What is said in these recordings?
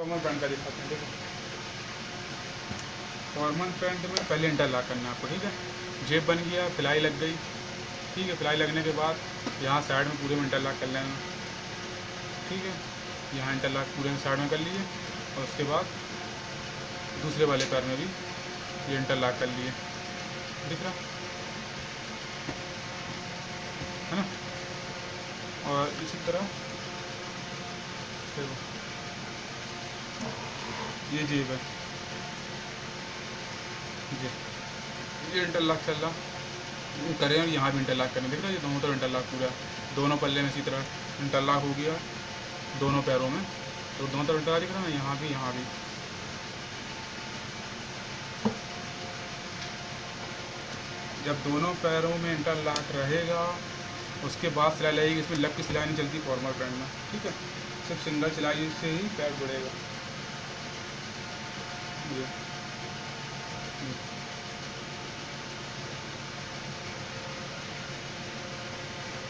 Formal pant का दिखाते हैं। देखो फॉर्मल पैंट में पहले इंटरलॉक करना है आपको, ठीक है। जेब बन गया, सिलाई लग गई, ठीक है। सिलाई लगने के बाद यहाँ साइड में पूरे में इंटरलॉक कर लेना, ठीक है। यहाँ इंटरलॉक पूरे में साइड में कर लिए और उसके बाद दूसरे वाले पैर में भी ये इंटरलॉक कर लिए, दिख रहा है ना। और इसी तरह देखो ये जेब है, ये इंटरलॉक चल रहा करें और यहाँ भी इंटरलॉक करें, दिख रहा है ये दोनों तरफ इंटरलॉक पूरा, दोनों पल्ले में इसी तरह इंटरलॉक हो गया दोनों पैरों में, तो दोनों तरफ इंटरलॉक दिख रहा है ना, यहाँ भी यहाँ भी। जब दोनों पैरों में इंटरलॉक रहेगा उसके बाद सिलाई लगेगी। इसमें लग की सिलाई नहीं चलती फॉर्मल पैंट में, ठीक है। सिर्फ सिंगल सिलाई से ही पैर जुड़ेगा। ये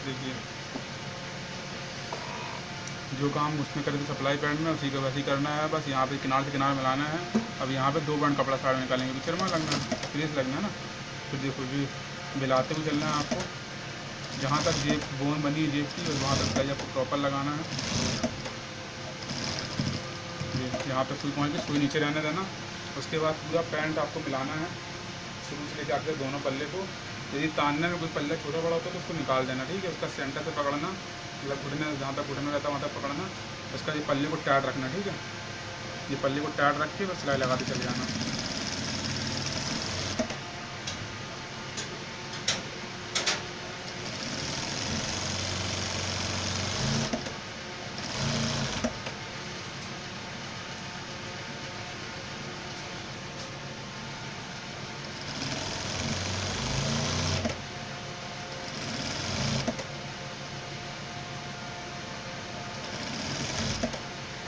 देखिए जो काम उसमें करते सप्लाई पैंट में उसी का वैसे ही करना है, बस यहाँ पे किनारे से किनारे मिलाना है। अब यहाँ पे 2 बैंड कपड़ा साइड निकालेंगे, पिक्चर में लगना है, प्रेस लगना है ना। तो देखो जी मिलाते हुए चलना है आपको, जहाँ तक जेब बोन बनी है जेब की और वहाँ तक सिलाई आपको प्रॉपर लगाना है। यहाँ पे सुई पहुँच के सुई नीचे रहने देना। उसके बाद पूरा पैंट आपको मिलाना है शुरू से लेकर आकर दोनों पल्ले को। यदि तानने में कोई पल्ला छोटा बड़ा होता है तो उसको निकाल देना, ठीक है। उसका सेंटर से पकड़ना, मतलब घुटने जहाँ तक घुटने रहता है वहाँ तक पकड़ना। उसका ये पल्ले को टाइट रखना, ठीक है। ये पल्ले को टाइट रख के बस सिलाई लगाते चले जाना।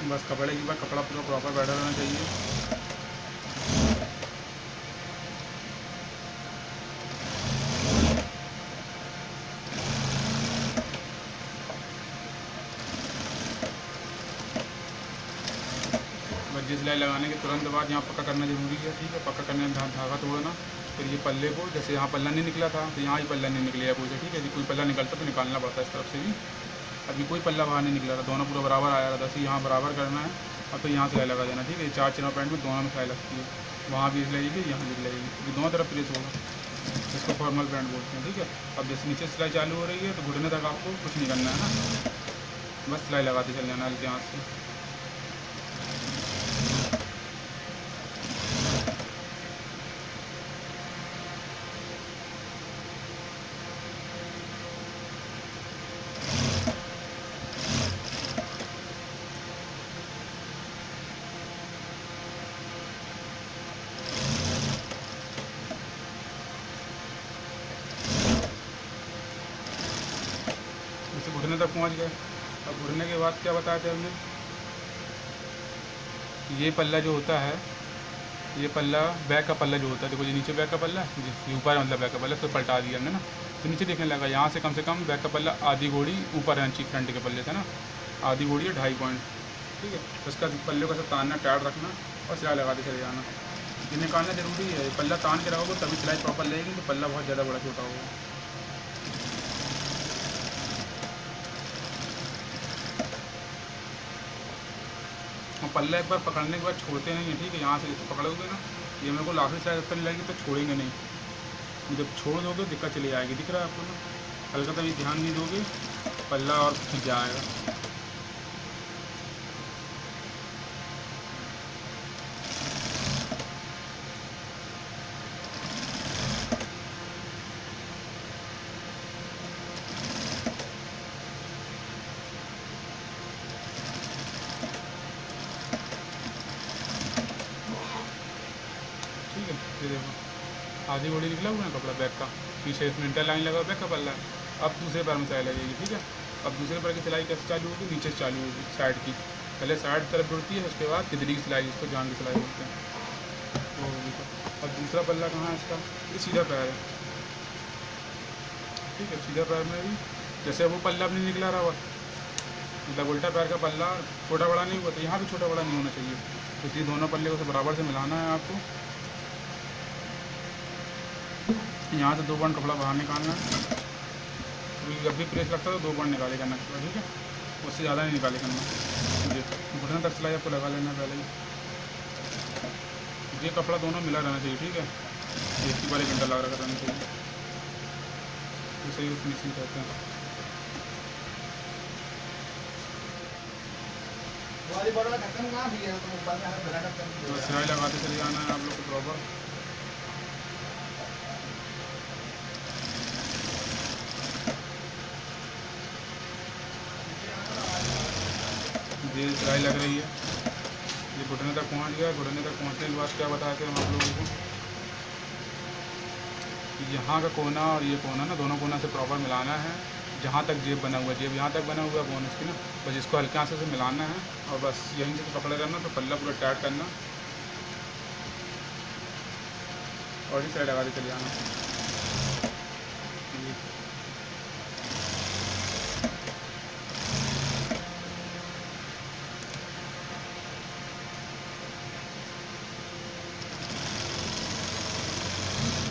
बस कपड़े के बाद कपड़ा पूरा प्रॉपर बैठा रहना चाहिए। बस सिलाई लगाने के तुरंत बाद यहाँ पक्का करना जरूरी है, ठीक है। पक्का करने में धागा तोड़ना, फिर ये पल्ले को जैसे यहाँ पल्ला नहीं निकला था तो यहाँ ही पल्ला नहीं निकलेगा कोई से, ठीक है। यदि कोई पल्ला निकलता तो निकालना पड़ता है इस तरफ से भी। अभी कोई पल्ला बाहर नहीं निकला था, दोनों पूरा बराबर आया था, बस यहाँ बराबर करना है। और तो यहाँ सिलाई लगा देना, ठीक है। 4 चिनों पैंट में दोनों में सिलाई लगती है, वहाँ भी लगेगी यहाँ भी लगेगी, क्योंकि दोनों तरफ प्रेस होगा। इसको फॉर्मल पैंट बोलते हैं, ठीक है। अब जैसे नीचे सिलाई चालू हो रही है तो घुटने तक आपको कुछ नहीं करना है ना, बस सिलाई लगाते चल जाना हल्के हाथ से। घुटने तक पहुंच गए। अब घुटने के बाद क्या बताया था हमने, ये पल्ला जो होता है, ये पल्ला बैक का पल्ला जो होता है, देखो ये नीचे बैक का पल्ला है जी, ये ऊपर मतलब बैक का पल्ला, तो पलटा दिया हमने ना, तो नीचे देखने लगा यहाँ से कम बैक का पल्ला आधी घोड़ी ऊपर है फ्रंट के पल्ले से ना, आधी घोड़ी है 2.5 पॉइंट, ठीक है। तो उसका पल्ले को सब तानना, टाइट रखना और सिलाई लगाते चले जाना। ये निकालना जरूरी है, पल्ला तान के रखोगे तभी सिलाई प्रॉपर लगेगी, तो पल्ला बहुत ज़्यादा बड़ा छोटा होगा। और पल्ला एक बार पकड़ने के बाद छोड़ते नहीं है, ठीक है। यहाँ से पकड़ोगे ना, ये मेरे को लाखों सिलाई जब तक नहीं लगेगी तो छोड़ेंगे नहीं, जब छोड़ दोगे दिक्कत चली आएगी, दिख रहा है आपको ना। हल्का सा भी ध्यान नहीं दोगे पल्ला और खिंच जाएगा। ठीक है, ये देखो आधी घोड़ी निकला हुआ है कपड़ा बैक का, पीछे इसमें इंटरलाइन लगा हुआ बैक का पल्ला है। अब दूसरे पैर में सिलाई लगेगी, ठीक है। अब दूसरे पैर की सिलाई कैसे चालू होगी, नीचे से चालू होगी साइड की, पहले साइड तरफ जुड़ती है, उसके बाद तितली की सिलाई, इसको जान की सिलाई बोलते हैं, वो होगी। और दूसरा पल्ला कहाँ है इसका, ये सीधा पैर है, ठीक है। सीधा पैर में भी जैसे वो पल्ला अपनी निकला रहा हुआ, मतलब उल्टा पैर का पल्ला छोटा बड़ा नहीं हुआ तो यहाँ भी छोटा बड़ा नहीं होना चाहिए। तो इसलिए दोनों पल्ले को बराबर से मिलाना है आपको। यहाँ से 2 पॉइंट कपड़ा बाहर निकालना है। तो जब भी प्रेस लगता है तो 2 पॉइंट निकाले करना, ठीक है, उससे ज़्यादा नहीं निकाले करना। जी, घुटने तक सिलाई आपको लगा लेना पहले ही। ये कपड़ा दोनों मिला रहना चाहिए, ठीक है, एक ही बार 1 घंटा लगा रहना चाहिए, तो सही फिनिशिंग कहते हैं। तो सिलाई लगाते चले जाना है आप लोग को प्रॉपर। ये सिलाई लग रही है, ये घुटने तक पहुंच गया। घुटने तक पहुंचने के बाद क्या बताते हैं हम आप लोगों को, यहाँ का कोना और ये कोना ना, दोनों कोना से प्रॉपर मिलाना है। जहाँ तक जेब बना हुआ है, जेब यहाँ तक बना हुआ है बोनस की ना, बस इसको हल्के हाथ से मिलाना है और बस यहीं से पकड़े रहना। तो पल्ला पूरा टाइट करना और इस साइड लगाते चले जाना।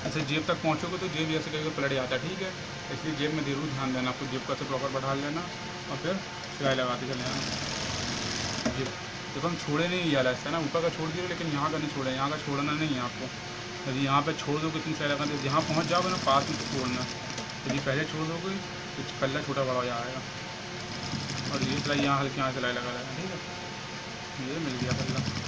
ऐसे जेब तक पहुँचोगे तो जेब ऐसे कहीं पलट जाता है, ठीक है, इसलिए जेब में जरूर ध्यान देना आपको। जेब का से प्रॉपर बढ़ा लेना और फिर सिलाई लगाते चले जाना। जेब जब हम छोड़े नहीं ये वाला हिस्सा ना, ऊपर का छोड़ दिए, लेकिन यहाँ का नहीं छोड़ा, यहाँ का छोड़ना नहीं है आपको। यदि यहाँ पे छोड़ दोगे कितनी सिलाई लगाते, जहाँ पहुँच जाओगे ना पास में तो छोड़ना। यदि पहले छोड़ दोगे तो पल्ला छोटा बड़ा हो जाएगा। और ये सिलाई यहाँ हल्के यहाँ सिलाई लगा लेना, ठीक है, ये मिल गया पल्ला।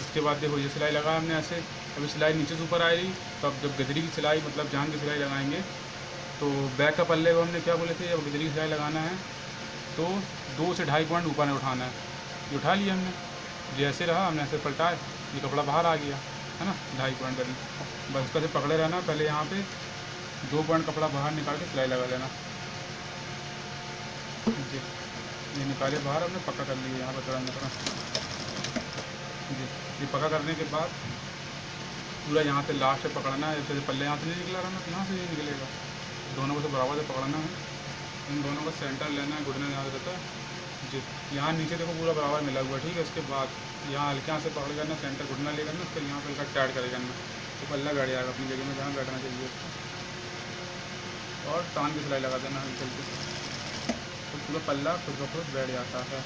उसके बाद देखो ये सिलाई लगा हमने ऐसे, अभी सिलाई नीचे से ऊपर आएगी। तो अब जब गजरी की सिलाई मतलब जान की सिलाई लगाएंगे तो बैक का पल्ले को हमने क्या बोले थे, जब गजरी की सिलाई लगाना है तो 2 से 2.5 पॉइंट ऊपर उठाना है। ये उठा लिया हमने, जैसे रहा हमने ऐसे पलटाए, ये कपड़ा बाहर आ गया है ना, 2.5 पॉइंट करीब। बस उसका से पकड़े रहना, पहले यहाँ पे 2 पॉइंट कपड़ा बाहर निकाल के सिलाई लगा लेना। जी, ये निकाले बाहर, हमने पक्का कर लिया यहाँ पर थोड़ा जी। ये पका करने के बाद पूरा यहाँ से लास्ट से पकड़ना है। जैसे पल्ले यहाँ से नहीं निकला रहना तो यहाँ से नहीं निकलेगा, दोनों को से बराबर से पकड़ना है। इन दोनों का सेंटर लेना है, घुटने यहाँ से रहता है जी। यहाँ नीचे देखो पूरा बराबर मिला हुआ, ठीक है। उसके बाद यहाँ हल्के यहाँ से पकड़ करना, सेंटर घुटना ले करना, फिर यहाँ पर हल्का टाइट करे करना, तो पल्ला बैठ जाएगा अपनी जगह में जहाँ बैठना चाहिए उसको। और तान की सिलाई लगा देना हल्के हल्के से, तो पूरा पल्ला खुद ब खुद बैठ जाता है।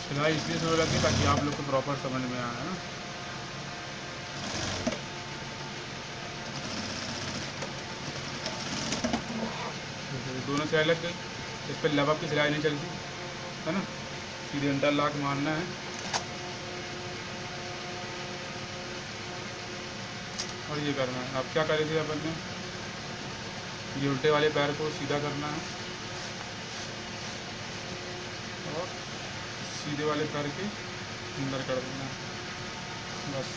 सिलाई इसलिए शुरू लगी ताकि आप लोग को प्रॉपर समझ में आए ना। दोनों सिलाई लग गई, इस पर लबक की सिलाई नहीं चलती है ना, सीधे इंटरलॉक मारना है। और ये करना है, आप क्या करे थे अपन ने, ये उल्टे वाले पैर को सीधा करना है और सीधे वाले पैर के अंदर कर देना है, बस।